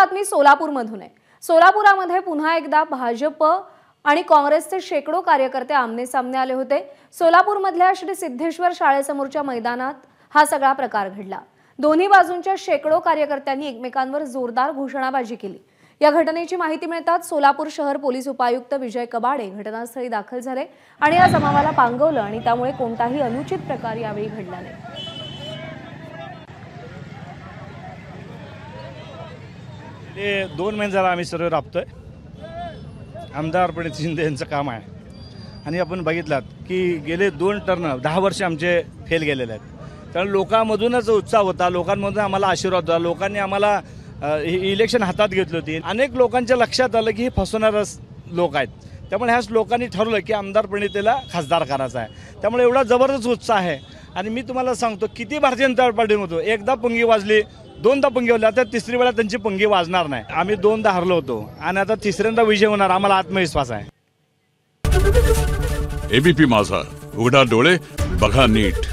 बातमी सोलापूरमधून आहे। सोलापुरामध्ये पुन्हा एकदा भाजप आणि काँग्रेसचे शेकडो कार्यकर्ते आमने-सामने आले होते। सोलापूरमधल्या श्री सिद्धेश्वर शाळेसमोरच्या मैदानात हा सगळा प्रकार घडला। दोन्ही बाजूंच्या शेकडो कार्यकर्त्यांनी एकमेकांवर जोरदार घोषणाबाजी केली। या घटनेची माहिती मिळताच सोलापूर शहर पोलीस उपायुक्त विजय कबाडे घटनास्थळी दाखल झाले आणि या जमावाला पांगवलं आणि त्यामुळे कोणताही अनुचित प्रकार यावेळी घडला नाही। हे 2 महिने झाला आम्ही सर्व राबतोय। आमदार प्रणित शिंदे यांचं काम आहे आणि आपण बघितलात की गेले 2 टर्न 10 वर्ष आमचे फेल गेलेले आहेत। कारण लोकांमधूनच उत्साह होता, लोकांमधून आम्हाला आशीर्वाद होता, लोकांनी आम्हाला इलेक्शन हातात घेतली होती। अनेक लोकांच्या लक्षात आलं की हे फसवणारच लोक आहेत, त्यामुळे ह्याच लोकांनी ठरवलं की आमदार प्रणितेला खासदार करायचा आहे। त्यामुळे एवढा जबरदस्त उत्साह आहे आणि मी तुम्हाला सांगतो किती भारतीय जनता पार्टीमध्ये एकदा पुंगी वाजली, 2दा पुंगी वाजली, आता तिसरी वेळा त्यांची पुंगी वाजणार नाही। आम्ही 2दा हरलो होतो आणि आता तिसऱ्यांदा विजय होणार, आम्हाला आत्मविश्वास आहे। एबीपी माझा, उघडा डोळे बघा नीट।